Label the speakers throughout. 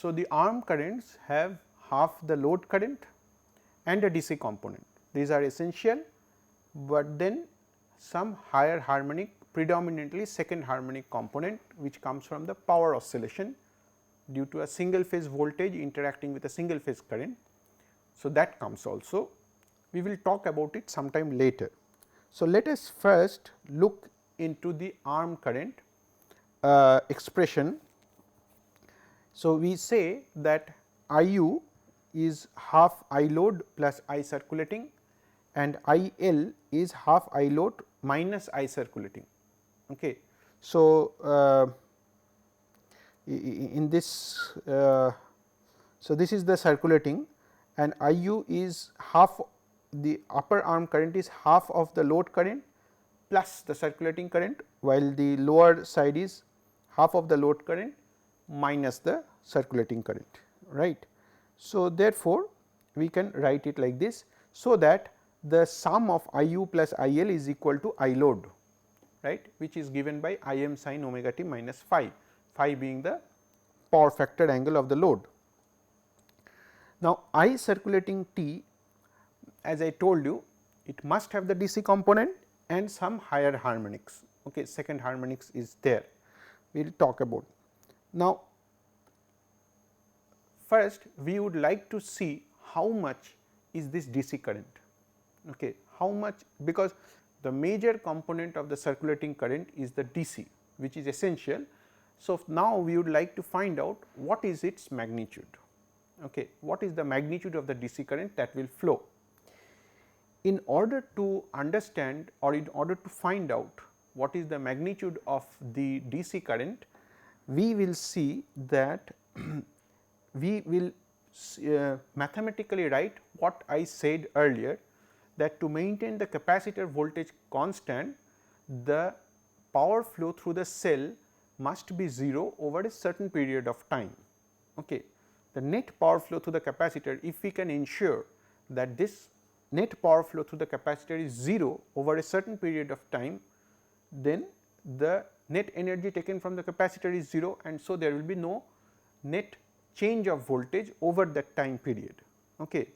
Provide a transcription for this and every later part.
Speaker 1: So, the arm currents have half the load current and a DC component. These are essential, but then some higher harmonic, predominantly second harmonic component, which comes from the power oscillation due to a single phase voltage interacting with a single phase current. So, that comes also. We will talk about it sometime later. So, let us first look into the arm current expression. So, we say that I u is half I load plus I circulating, and I L is half I load minus I circulating. Okay. So, in this so this is the circulating, and I u is half, the upper arm current is half of the load current plus the circulating current, while the lower side is half of the load current minus the circulating current, right. So, therefore, we can write it like this. So, that the sum of I u plus I L is equal to I load, right, which is given by I m sin omega t minus phi, phi being the power factor angle of the load. Now, I circulating t, as I told you, it must have the DC component and some higher harmonics. Okay, second harmonics is there, we will talk about. Now, first we would like to see how much is this DC current, okay, how much, because the major component of the circulating current is the DC, which is essential. So, now we would like to find out what is its magnitude, okay, what is the magnitude of the DC current that will flow. In order to understand, or in order to find out what is the magnitude of the DC current, we will see that we will mathematically write what I said earlier, that to maintain the capacitor voltage constant, the power flow through the cell must be 0 over a certain period of time. Okay. The net power flow through the capacitor, if we can ensure that this net power flow through the capacitor is 0 over a certain period of time, then the net energy taken from the capacitor is 0, and so there will be no net change of voltage over that time period. Okay.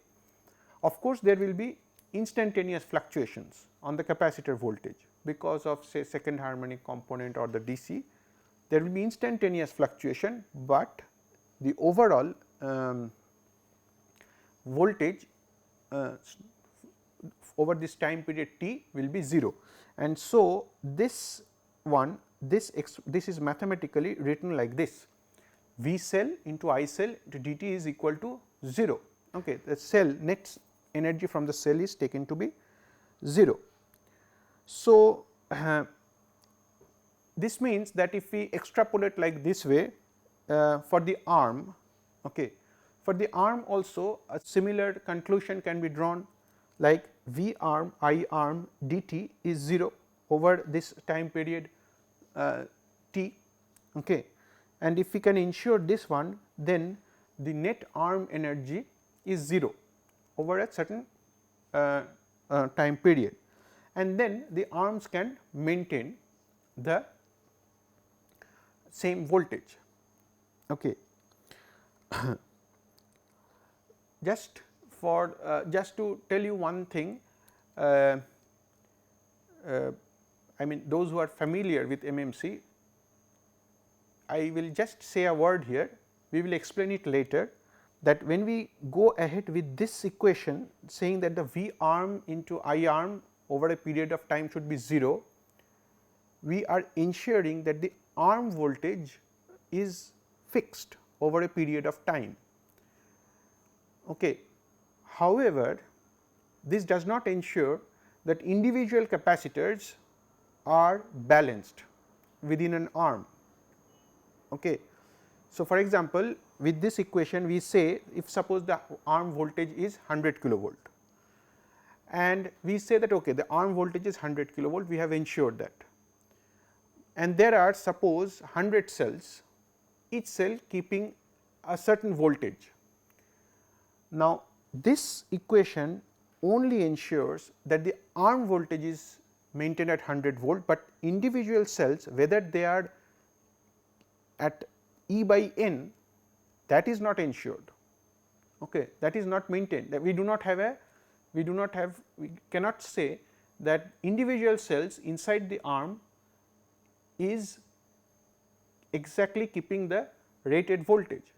Speaker 1: Of course, there will be instantaneous fluctuations on the capacitor voltage because of, say, second harmonic component or the DC, there will be instantaneous fluctuation, but the overall voltage over this time period t will be 0. And so, this one, this is mathematically written like this: V cell into I cell into dt is equal to 0. Okay. The cell net energy from the cell is taken to be 0. So, this means that if we extrapolate like this way for the arm, okay, for the arm also a similar conclusion can be drawn, like V arm I arm dt is 0 over this time period t. Okay. And if we can ensure this one, then the net arm energy is 0 over a certain time period, and then the arms can maintain the same voltage. Okay. Just for just to tell you one thing, I mean those who are familiar with MMC, I will just say a word here, we will explain it later, that when we go ahead with this equation saying that the V arm into I arm over a period of time should be 0, we are ensuring that the arm voltage is fixed over a period of time. Okay. However, this does not ensure that individual capacitors are balanced within an arm. Okay. So, for example, with this equation we say, if suppose the arm voltage is 100 kilovolt, and we say that okay, the arm voltage is 100 kilovolt, we have ensured that, and there are suppose 100 cells, each cell keeping a certain voltage. Now, this equation only ensures that the arm voltage is maintained at 100 volt, but individual cells, whether they are at E by n that is not ensured, okay, that is not maintained, that we cannot say that individual cells inside the arm is exactly keeping the rated voltage,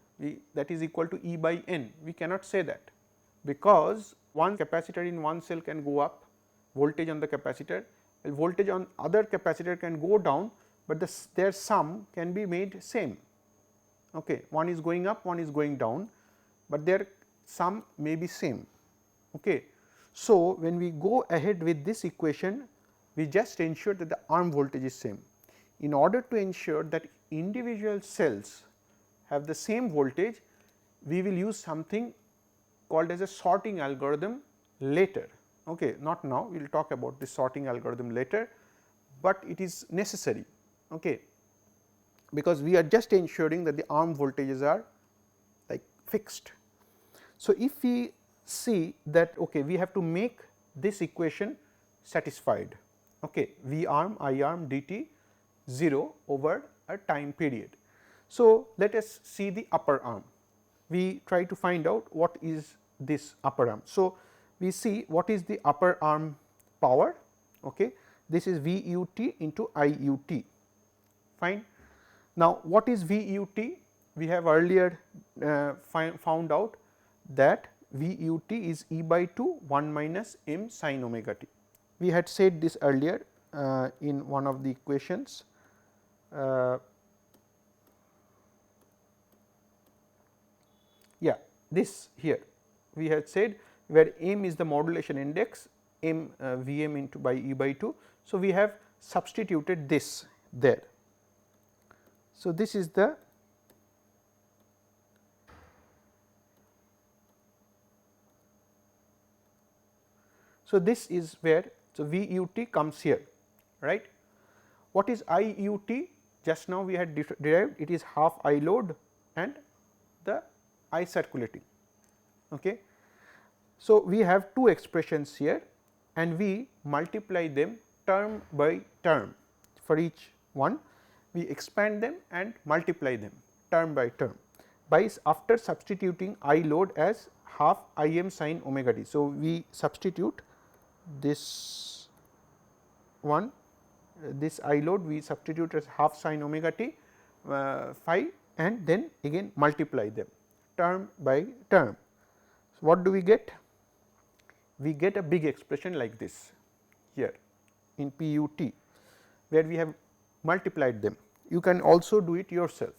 Speaker 1: that is equal to E by N. We cannot say that, because one capacitor in one cell can go up, voltage on the capacitor, and voltage on other capacitor can go down, but their sum can be made same. Okay. One is going up, one is going down, but their sum may be same. Okay. So, when we go ahead with this equation, we just ensure that the arm voltage is same. In order to ensure that individual cells have the same voltage, we will use something called as a sorting algorithm later. Okay. Not now, we will talk about this sorting algorithm later, but it is necessary, okay, because we are just ensuring that the arm voltages are like fixed. So, if we see that, okay, we have to make this equation satisfied, okay, V arm I arm dt 0 over a time period. So, let us see the upper arm. We try to find out what is this upper arm. So, we see what is the upper arm power. Okay. This is V u t into I u t, fine. Now, what is V u t? We have earlier found out that V u t is E by 2 1 minus m sin omega t. We had said this earlier in one of the equations. Yeah, this here we had said, where m is the modulation index, m V m into by E by 2. So, we have substituted this there. So, this is the this is where, so V u t comes here, right. What is I u t? Just now we had derived, it is half I load and the I circulating. Okay. So, we have two expressions here and we multiply them term by term. For each one we expand them and multiply them term by term by after substituting I load as half I m sin omega t. So, we substitute this one, this I load we substitute as half sin omega t phi, and then again multiply them term by term. So, what do we get? We get a big expression like this here in P u t, where we have multiplied them. You can also do it yourself.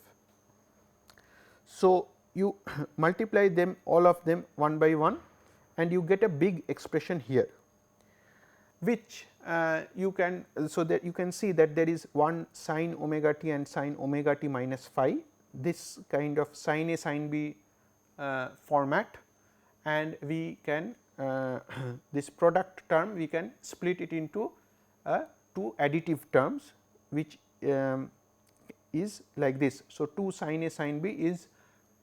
Speaker 1: So, you multiply them all of them one by one and you get a big expression here, which you can, so that you can see that there is one sin omega t and sin omega t minus phi, this kind of sin A sin B format, and we can this product term we can split it into two additive terms, which is like this. So, 2 sin A sin B is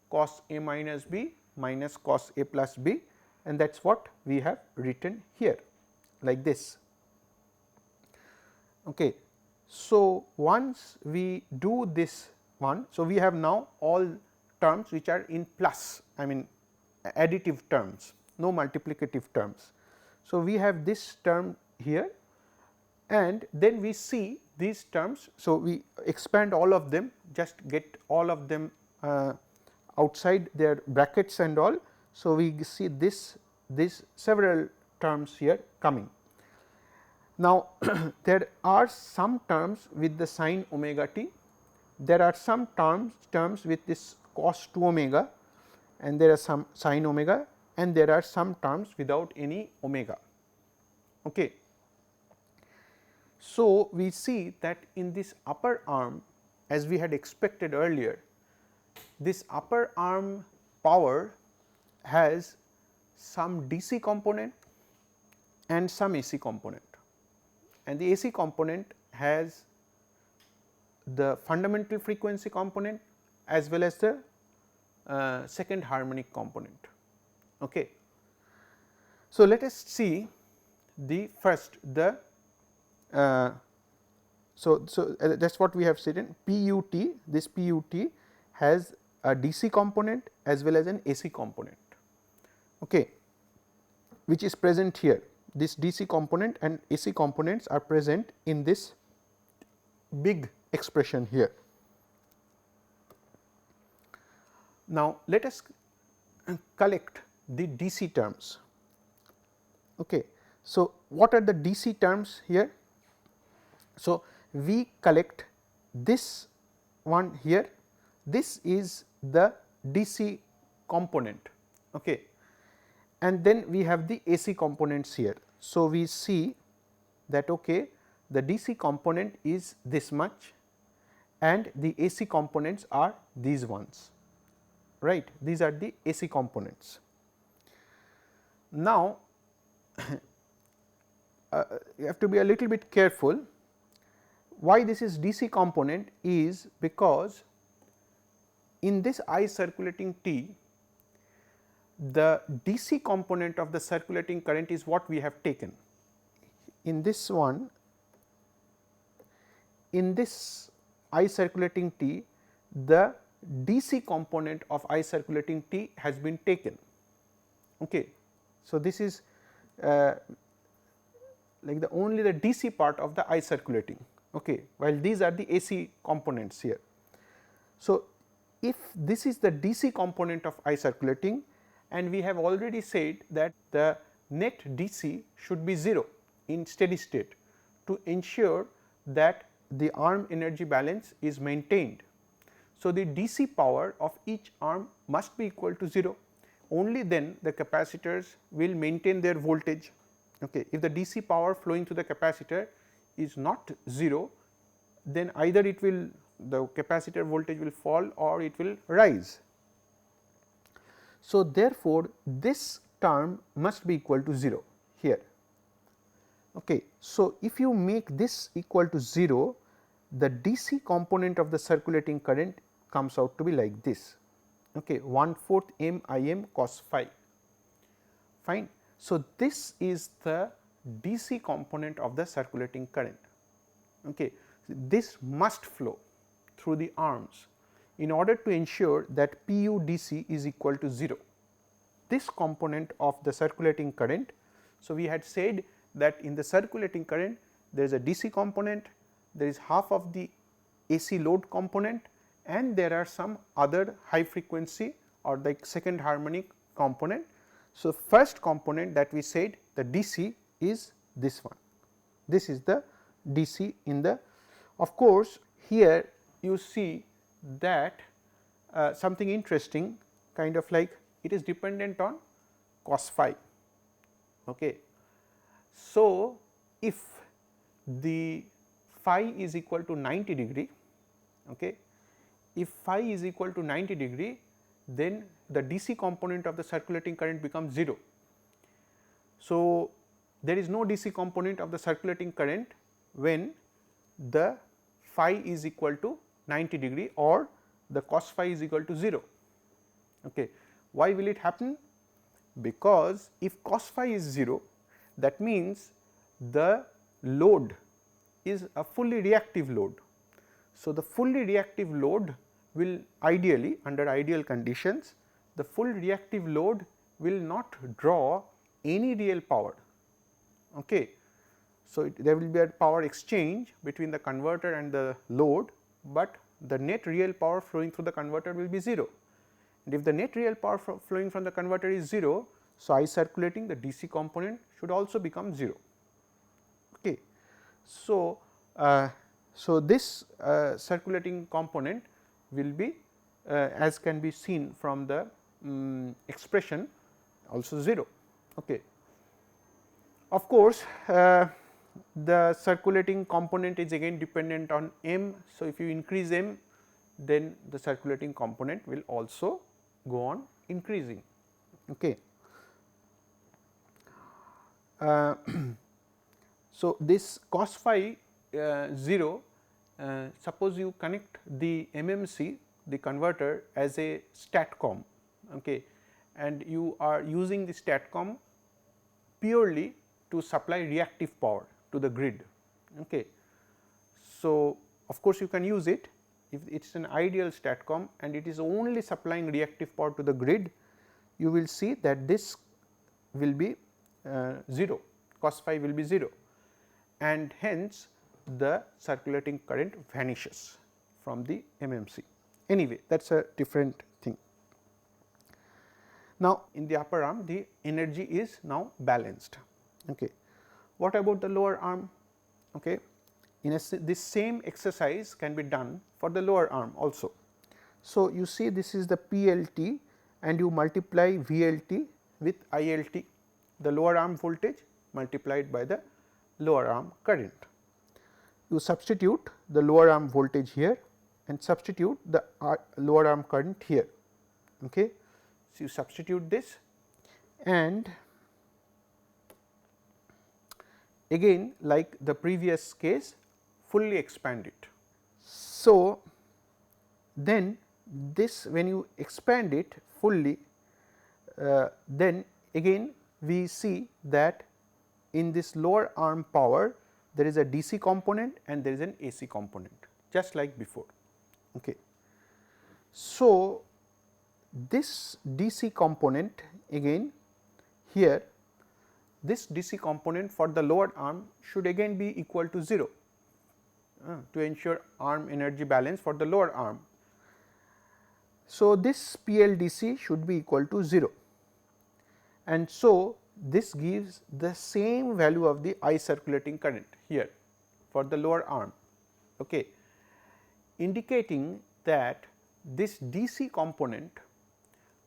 Speaker 1: cos A minus B minus cos A plus B, and that is what we have written here like this. Okay. So, once we do this one, so we have now all terms which are in plus, I mean additive terms, no multiplicative terms. So, we have this term here and then we see these terms. So, we expand all of them, just get all of them outside their brackets and all. So, we see this several terms here coming. Now, there are some terms with the sin omega t, there are some terms with this cos 2 omega, and there are some sin omega, and there are some terms without any omega. Okay. So, we see that in this upper arm, as we had expected earlier, this upper arm power has some DC component and some AC component, and the AC component has the fundamental frequency component as well as the second harmonic component. Okay. So, let us see the first the so that is what we have said in P u t. This P u t has a DC component as well as an AC component, okay, which is present here. This DC component and AC components are present in this big expression here. Now, let us collect the DC terms. Okay. So, what are the DC terms here? So, we collect this one here, this is the DC component, okay, and then we have the AC components here. So, we see that okay, the DC component is this much and the AC components are these ones, right, these are the AC components. Now, you have to be a little bit careful. Why this is DC component is because in this I circulating T, the DC component of the circulating current is what we have taken. In this one, in this I circulating T, the DC component of I circulating T has been taken. Okay. So, this is like the only the DC part of the I circulating, okay, while these are the AC components here. So, if this is the DC component of I circulating, and we have already said that the net DC should be 0 in steady state to ensure that the arm energy balance is maintained. So, the DC power of each arm must be equal to 0, only then the capacitors will maintain their voltage. Okay. If the DC power flowing through the capacitor is not 0, then either it will, the capacitor voltage will fall or it will rise. So, therefore, this term must be equal to 0 here. Okay. So, if you make this equal to 0, the DC component of the circulating current comes out to be like this, okay, 1/4 m I m cos phi, fine. So, this is the DC component of the circulating current. Okay. This must flow through the arms in order to ensure that PU DC is equal to 0. This component of the circulating current. So, we had said that in the circulating current there is a DC component, there is half of the AC load component, and there are some other high frequency or the second harmonic component. So, first component that we said, the DC is this one, this is the DC in the, of course, here you see that something interesting, kind of like it is dependent on cos phi. Okay. So, if the phi is equal to 90 degree, okay, if phi is equal to 90 degree, then the DC component of the circulating current becomes 0. So, there is no DC component of the circulating current when the phi is equal to 90 degree or the cos phi is equal to 0. Okay. Why will it happen? Because if cos phi is 0, that means the load is a fully reactive load. So, the fully reactive load will ideally, under ideal conditions, the full reactive load will not draw any real power. Okay. So, there will be a power exchange between the converter and the load, but the net real power flowing through the converter will be 0. And if the net real power flowing from the converter is 0, so I circulating, the DC component should also become 0. Okay. So, this circulating component will be as can be seen from the expression also 0. Okay. Of course, the circulating component is again dependent on m. So, if you increase m, then the circulating component will also go on increasing. Okay. So, this cos phi 0, suppose you connect the MMC, the converter, as a STATCOM, okay, and you are using the STATCOM purely to supply reactive power to the grid. Okay. So, of course, you can use it if it is an ideal STATCOM and it is only supplying reactive power to the grid, you will see that this will be 0, cos phi will be 0, and hence the circulating current vanishes from the MMC. Anyway, that is a different thing. Now, in the upper arm the energy is now balanced. Okay. What about the lower arm? Okay. This same exercise can be done for the lower arm also. So, you see this is the PLT and you multiply VLT with ILT, the lower arm voltage multiplied by the lower arm current. You substitute the lower arm voltage here and substitute the lower arm current here. Okay. So, you substitute this and again like the previous case fully expand it. So, then this when you expand it fully, then again we see that in this lower arm power there is a DC component and there is an AC component, just like before. Okay. So, this DC component again here, this DC component for the lower arm should again be equal to 0 to ensure arm energy balance for the lower arm. So, this PLDC should be equal to 0, and so this gives the same value of the I circulating current here for the lower arm, okay, indicating that this DC component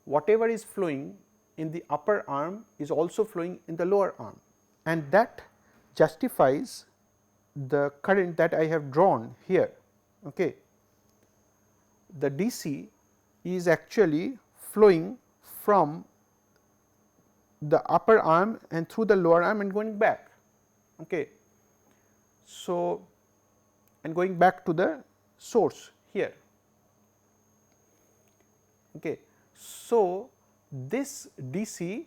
Speaker 1: whatever is flowing in the upper arm is also flowing in the lower arm, and that justifies the current that I have drawn here. Okay. The DC is actually flowing from the upper arm and through the lower arm and going back. Okay. So, and going back to the source here. Okay. So, this DC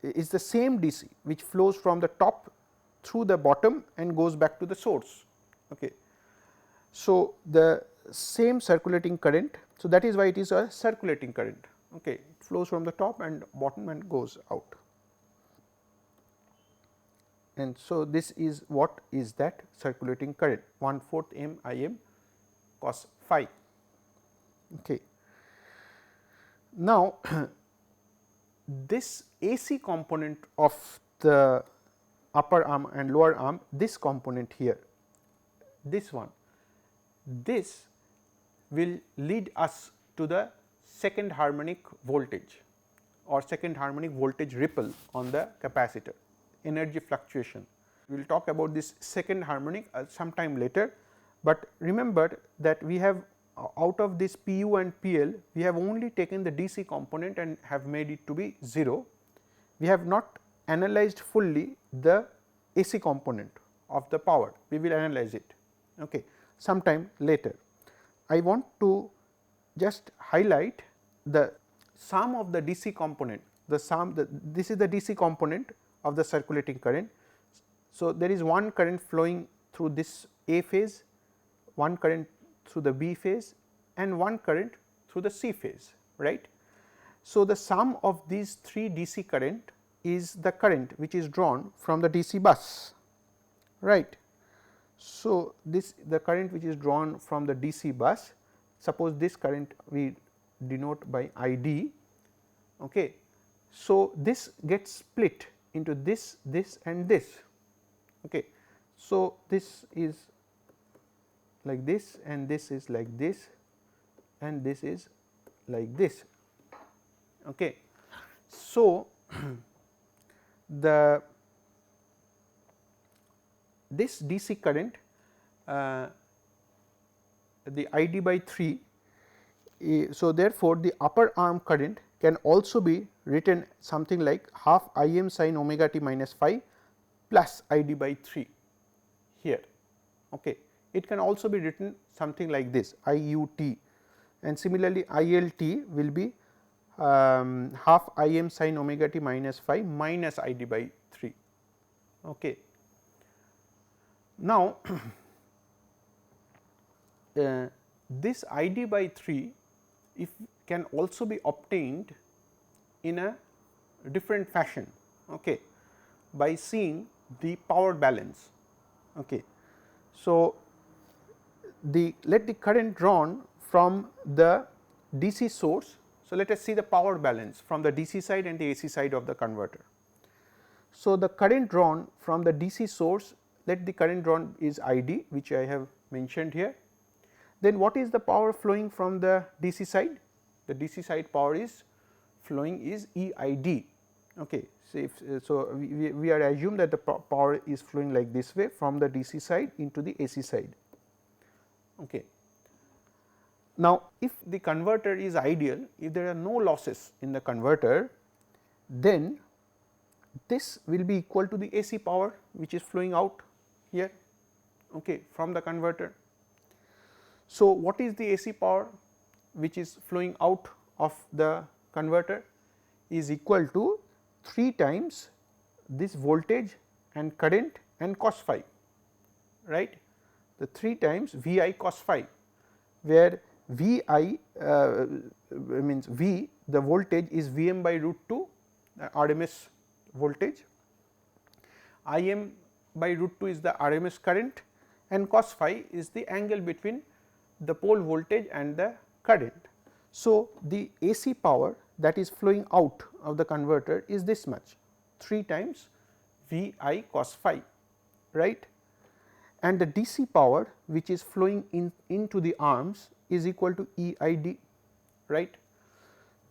Speaker 1: is the same DC which flows from the top through the bottom and goes back to the source. Okay. So, the same circulating current. So, that is why it is a circulating current. Okay. It flows from the top and bottom and goes out. And so, this is what is that circulating current 1/4 m I m cos phi. Okay. Now, this AC component of the upper arm and lower arm, this component here, this one, this will lead us to the second harmonic voltage or second harmonic voltage ripple on the capacitor, energy fluctuation. We will talk about this second harmonic sometime later, but remember that we have out of this PU and PL, we have only taken the DC component and have made it to be 0. We have not analyzed fully the AC component of the power, we will analyze it okay, sometime later. I want to just highlight the sum of the DC component, this is the DC component of the circulating current. So, there is one current flowing through this A phase, one current through the B phase and one current through the C phase, right. So, the sum of these 3 DC current is the current which is drawn from the DC bus, right. So, this the current which is drawn from the DC bus, suppose this current we denote by ID. Okay. So, this gets split into this, this and this. Okay. So, this is like this and this is like this and this is like this. Okay. So, this DC current the ID by 3. So, therefore, the upper arm current can also be written something like half I m sin omega t minus phi plus ID by 3 here. Okay. It can also be written something like this I u t, and similarly I L t will be half I m sin omega t minus phi minus I d by 3. Okay. Now, this ID by 3 if can also be obtained in a different fashion, okay, by seeing the power balance. Okay. So, let the current drawn from the DC source. So, let us see the power balance from the DC side and the AC side of the converter. So, the current drawn from the DC source, let the current drawn is ID, which I have mentioned here. Then what is the power flowing from the DC side? The DC side power is flowing is EID. Okay. So, we are assume that the power is flowing like this way from the DC side into the AC side. Okay. Now, if the converter is ideal, if there are no losses in the converter, then this will be equal to the AC power which is flowing out here, okay, from the converter. So, what is the AC power which is flowing out of the converter is equal to 3 times this voltage and current and cos phi, right, the 3 times V I cos phi, where V I means V, the voltage is Vm by root 2 RMS voltage, Im by root 2 is the RMS current, and cos phi is the angle between the pole voltage and the current. So, the AC power that is flowing out of the converter is this much, 3 times V I cos phi, right, and the DC power which is flowing into the arms is equal to EID, right,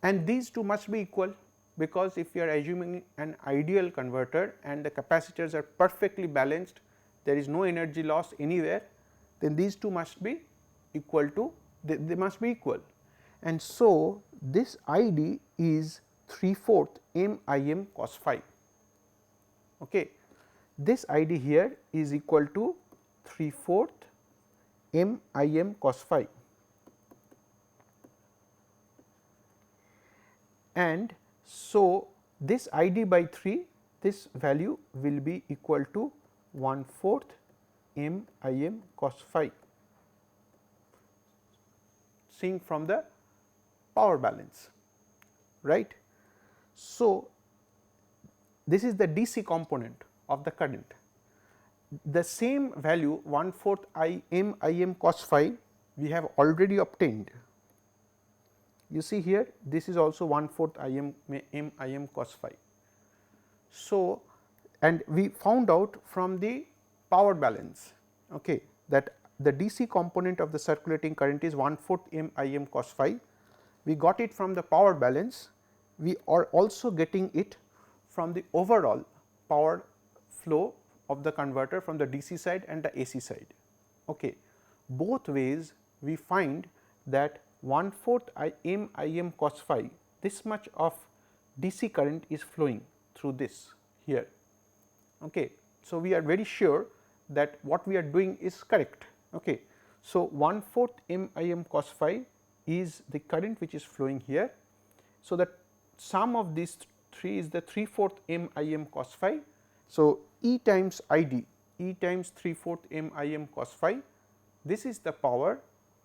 Speaker 1: and these two must be equal, because if we are assuming an ideal converter and the capacitors are perfectly balanced, there is no energy loss anywhere, then these two must be equal to, they must be equal. And so, this ID is 3/4 MIM cos phi. Okay. This ID here is equal to 3/4 MIM cos phi, and so this ID by 3, this value will be equal to 1/4 MIM cos phi, seeing from the power balance, right. So, this is the DC component of the current. The same value 1/4 Im cos phi we have already obtained. You see here, this is also 1/4 Im cos phi. So, and we found out from the power balance, okay, that the DC component of the circulating current is 1/4 Im cos phi. We got it from the power balance. We are also getting it from the overall power flow of the converter from the DC side and the AC side. Okay. Both ways we find that 1/4 Im cos phi, this much of DC current is flowing through this here. Okay. So, we are very sure that what we are doing is correct. Okay. So, 1/4 Im cos phi is the current which is flowing here. So, that sum of these 3 is the 3/4 Im cos phi. So, E times ID, E times 3/4 Im cos phi, this is the power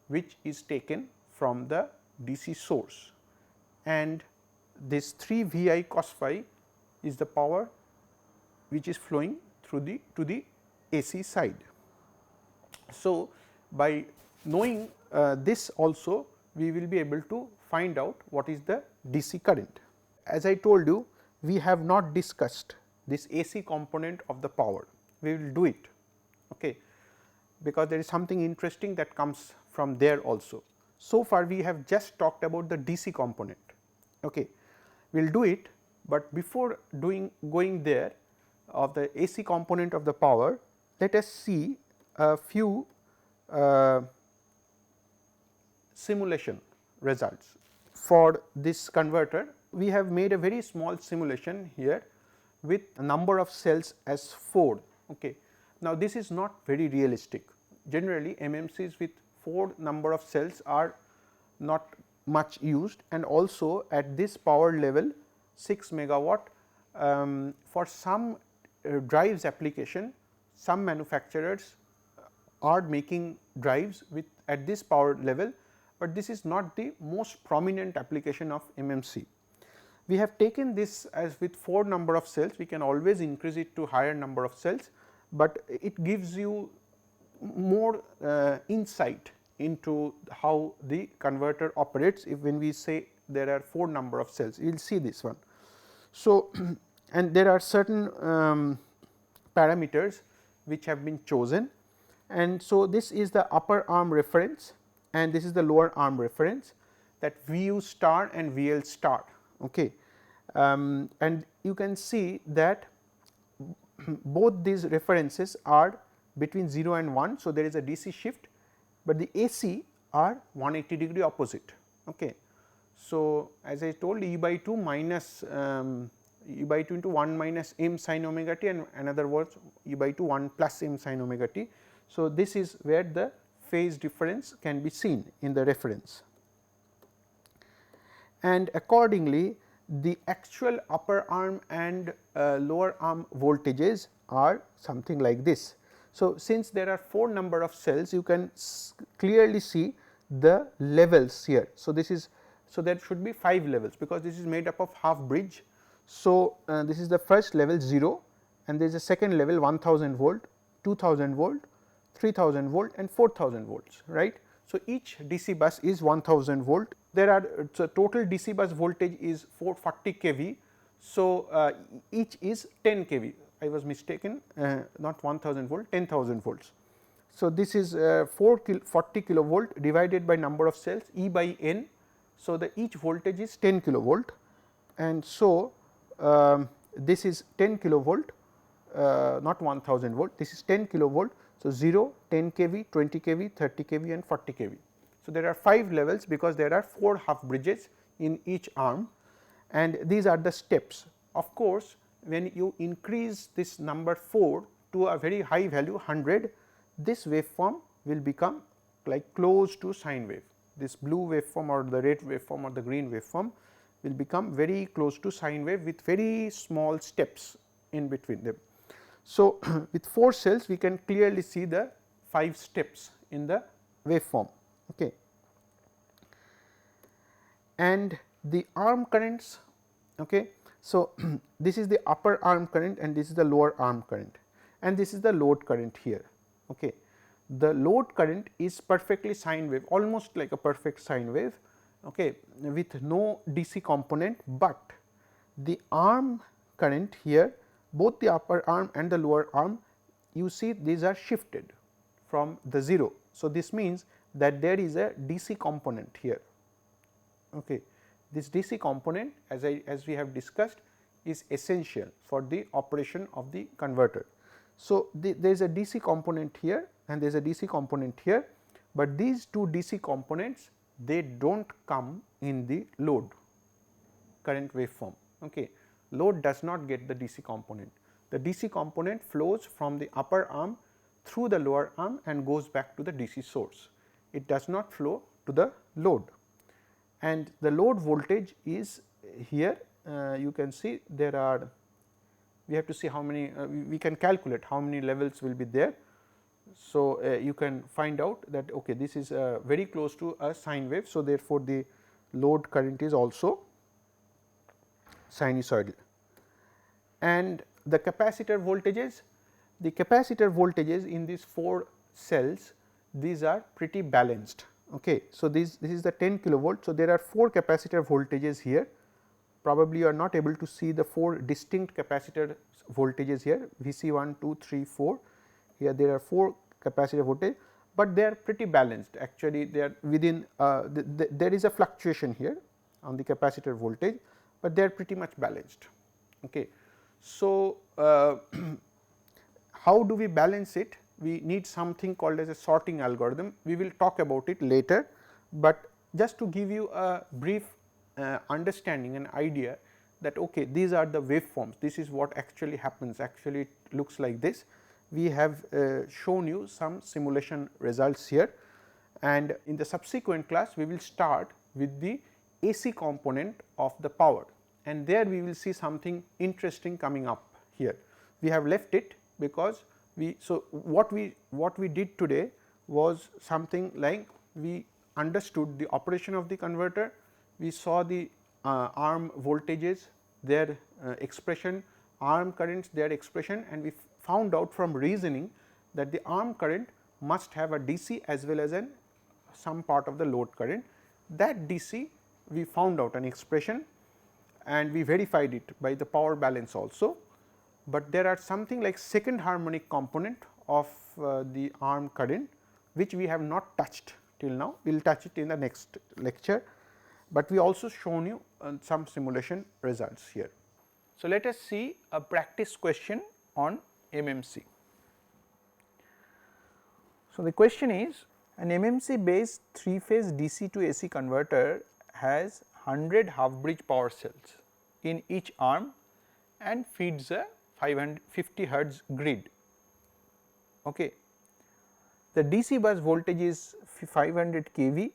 Speaker 1: which is taken from the DC source, and this 3 Vi cos phi is the power which is flowing through the to the AC side. So, by knowing this also, we will be able to find out what is the DC current. As I told you, we have not discussed this AC component of the power, we will do it, okay, because there is something interesting that comes from there also. So far we have just talked about the DC component, okay. We will do it, but before going there of the AC component of the power, let us see a few simulation results. For this converter, we have made a very small simulation here with a number of cells as 4. Okay. Now, this is not very realistic. Generally, MMCs with 4 number of cells are not much used, and also at this power level 6 megawatt, for some drives application, some manufacturers are making drives with at this power level, but this is not the most prominent application of MMC. We have taken this as with 4 number of cells, we can always increase it to higher number of cells, but it gives you more insight into how the converter operates if when we say there are 4 number of cells, you will see this one. So, and there are certain parameters which have been chosen, and so this is the upper arm reference and this is the lower arm reference, that VU star and VL star. Okay. And you can see that both these references are between 0 and 1. So, there is a DC shift, but the AC are 180 degree opposite. Okay. So, as I told, E by 2 minus E by 2 into 1 minus m sin omega t, and another words E by 2 1 plus m sin omega t. So, this is where the phase difference can be seen in the reference, and accordingly the actual upper arm and lower arm voltages are something like this. So, since there are 4 number of cells, you can clearly see the levels here. So, this is, so there should be 5 levels, because this is made up of half bridge. So, this is the first level 0, and there is a second level 1000 volt, 2000 volt, 3000 volt and 4000 volts, right. So, each DC bus is 1000 volt. There are, so total DC bus voltage is 440 kV. So, each is 10 kV. I was mistaken, not 1000 volt, 10,000 volts. So, this is 440 kilovolt divided by number of cells E by N. So, the each voltage is 10 kilovolt, and so this is 10 kilovolt, not 1000 volt, this is 10 kilovolt. So, 0, 10 kV, 20 kV, 30 kV and 40 kV. So, there are 5 levels, because there are 4 half bridges in each arm, and these are the steps. Of course, when you increase this number 4 to a very high value 100, this waveform will become like close to sine wave. This blue waveform or the red waveform or the green waveform will become very close to sine wave with very small steps in between them. So, with 4 cells we can clearly see the 5 steps in the waveform. Okay. And the arm currents. Okay. So, this is the upper arm current and this is the lower arm current, and this is the load current here. Okay. The load current is perfectly sine wave, almost like a perfect sine wave, okay, with no DC component, but the arm current here, both the upper arm and the lower arm, you see these are shifted from the 0. So, this means that there is a DC component here. Okay. This DC component, as we have discussed, is essential for the operation of the converter. So, there is a DC component here and there is a DC component here, but these 2 DC components, they do not come in the load current waveform. Okay. Load does not get the DC component. The DC component flows from the upper arm through the lower arm and goes back to the DC source. It does not flow to the load, and the load voltage is here. You can see there are, we have to see how many, we can calculate how many levels will be there. So, you can find out that okay, this is very close to a sine wave. So, therefore, the load current is also sinusoidal. And the capacitor voltages, in these 4 cells, these are pretty balanced. Okay. So, this is the 10 kilovolt. So, there are 4 capacitor voltages here. Probably you are not able to see the 4 distinct capacitor voltages here, Vc 1, 2, 3, 4. Here there are 4 capacitor voltage, but they are pretty balanced. Actually, they are within there is a fluctuation here on the capacitor voltage, but they are pretty much balanced. Okay. So, how do we balance it? We need something called as a sorting algorithm. We will talk about it later, but just to give you a brief understanding and idea that okay, these are the waveforms, this is what actually happens, actually it looks like this. We have shown you some simulation results here, and in the subsequent class we will start with the AC component of the power, and there we will see something interesting coming up here. We have left it because we, so what we did today was something like we understood the operation of the converter, we saw the arm voltages, their expression, arm currents, their expression, and we found out from reasoning that the arm current must have a DC as well as some part of the load current. That DC we found out an expression and we verified it by the power balance also, but there are something like second harmonic component of the arm current which we have not touched till now. We will touch it in the next lecture, but we also shown you some simulation results here. So, let us see a practice question on MMC. So, the question is, an MMC based 3 phase DC to AC converter has 100 half bridge power cells in each arm and feeds a 550 hertz grid. Okay. The DC bus voltage is 500 kV,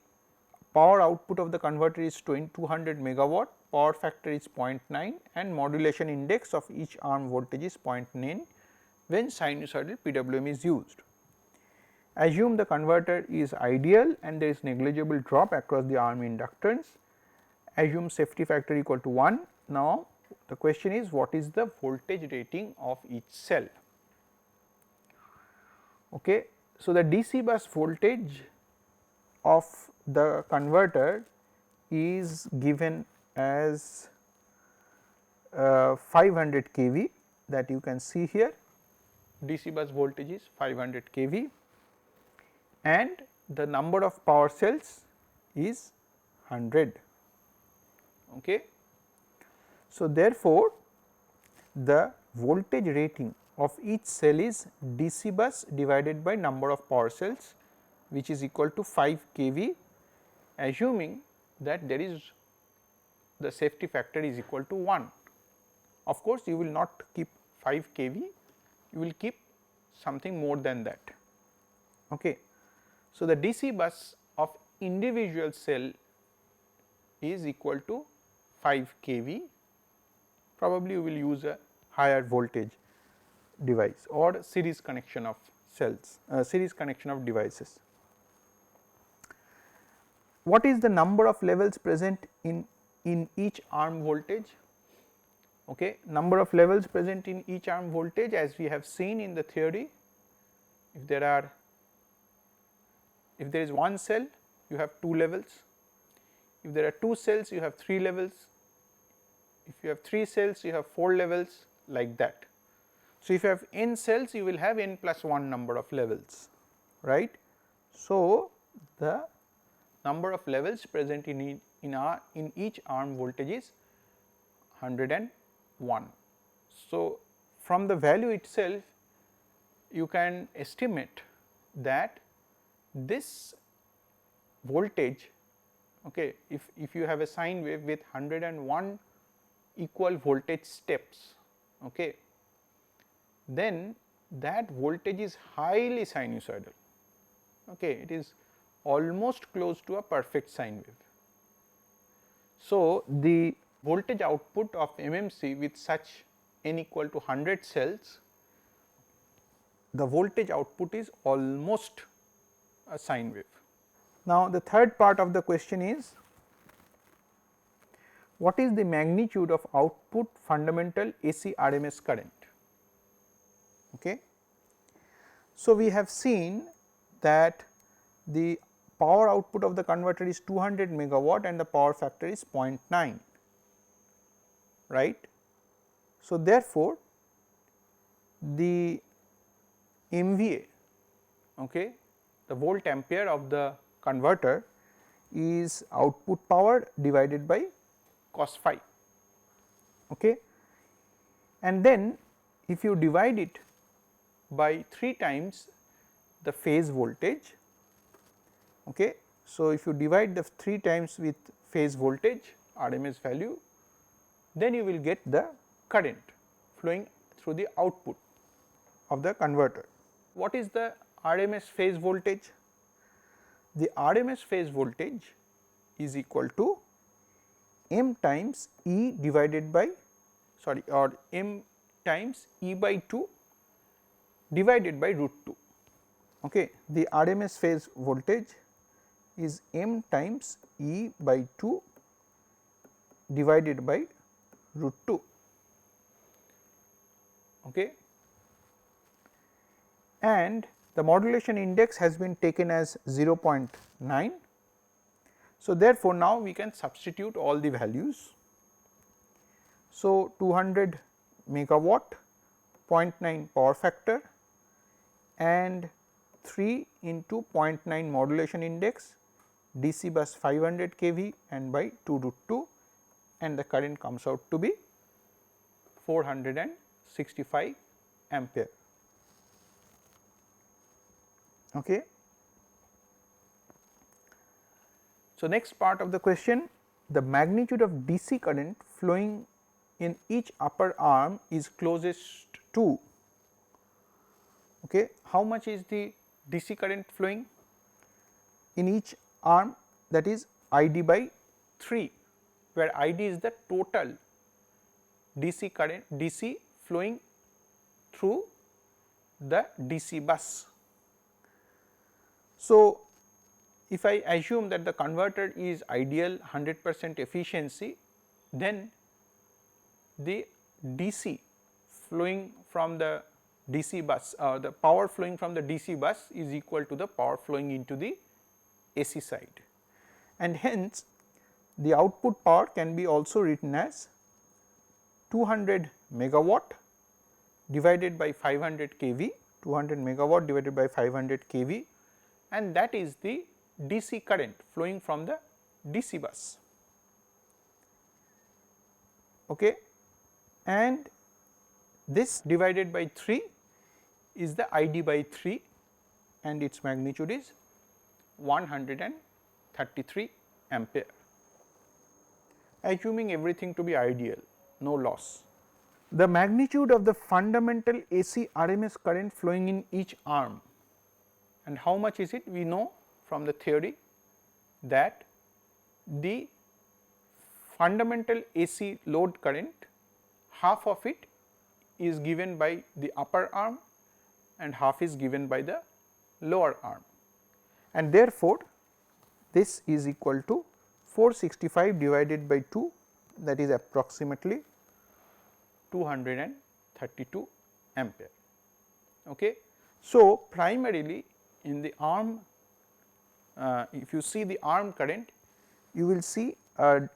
Speaker 1: power output of the converter is 200 megawatt, power factor is 0.9 and modulation index of each arm voltage is 0.9 when sinusoidal PWM is used. Assume the converter is ideal and there is negligible drop across the arm inductance. Assume safety factor equal to 1. Now, the question is, what is the voltage rating of each cell? Okay. So, the DC bus voltage of the converter is given as 500 kV, that you can see here. DC bus voltage is 500 kV and the number of power cells is 100. Okay. So, therefore, the voltage rating of each cell is DC bus divided by number of power cells, which is equal to 5 kV, assuming that there is the safety factor is equal to 1. Of course, you will not keep 5 kV, you will keep something more than that. Okay. So, the DC bus of individual cell is equal to 5 kV, probably you will use a higher voltage device or series connection of cells, series connection of devices. What is the number of levels present in each arm voltage? Okay. Number of levels present in each arm voltage, as we have seen in the theory, if there is one cell, you have 2 levels. If there are 2 cells, you have 3 levels. If you have 3 cells, you have 4 levels, like that. So, if you have n cells, you will have n plus 1 number of levels, right. So, the number of levels present in each arm voltage is 101. So, from the value itself, you can estimate that this voltage, okay, if you have a sine wave with 101 equal voltage steps, okay, then that voltage is highly sinusoidal. Okay, it is almost close to a perfect sine wave. So, the voltage output of MMC with such n equal to 100 cells, the voltage output is almost a sine wave. Now, the third part of the question is, what is the magnitude of output fundamental AC RMS current? Okay. So, we have seen that the power output of the converter is 200 megawatt and the power factor is 0.9, right. So, therefore, the MVA, okay, the volt ampere of the converter is output power divided by cos phi, okay. And then if you divide it by 3 times the phase voltage, okay. So, if you divide the 3 times with phase voltage RMS value, then you will get the current flowing through the output of the converter. What is the RMS phase voltage? The RMS phase voltage is equal to m times E divided by m times E by 2 divided by root 2. Okay. The RMS phase voltage is m times E by 2 divided by root 2. Okay. And the modulation index has been taken as 0.9. So, therefore, now we can substitute all the values. So, 200 megawatt, 0.9 power factor and 3 into 0.9 modulation index, DC bus 500 kV and by 2 root 2, and the current comes out to be 465 ampere. Okay. So, next part of the question, the magnitude of DC current flowing in each upper arm is closest to. Okay. How much is the DC current flowing in each arm, that is ID by 3, where ID is the total DC current, DC flowing through the DC bus. So, if I assume that the converter is ideal 100% efficiency, then the DC flowing from the DC bus, the power flowing from the DC bus is equal to the power flowing into the AC side, and hence the output power can be also written as 200 megawatt divided by 500 kV, 200 megawatt divided by 500 kV, and that is the DC current flowing from the DC bus. Okay. And this divided by 3 is the ID by 3 and its magnitude is 133 ampere, assuming everything to be ideal, no loss. The magnitude of the fundamental AC RMS current flowing in each arm, and how much is it? We know from the theory that the fundamental AC load current, half of it is given by the upper arm and half is given by the lower arm, and therefore, this is equal to 465 divided by 2, that is approximately 232 ampere. Okay. So, primarily in the arm, if you see the arm current, you will see a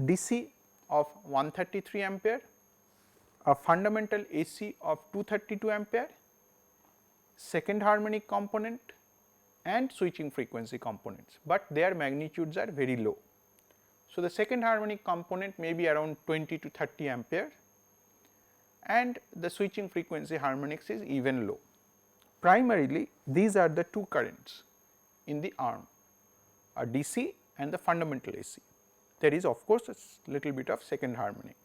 Speaker 1: DC of 133 ampere, a fundamental AC of 232 ampere, second harmonic component and switching frequency components, but their magnitudes are very low. So, the second harmonic component may be around 20 to 30 ampere and the switching frequency harmonics is even low. Primarily these are the two currents in the arm, a DC and the fundamental AC. There is of course a little bit of second harmonic.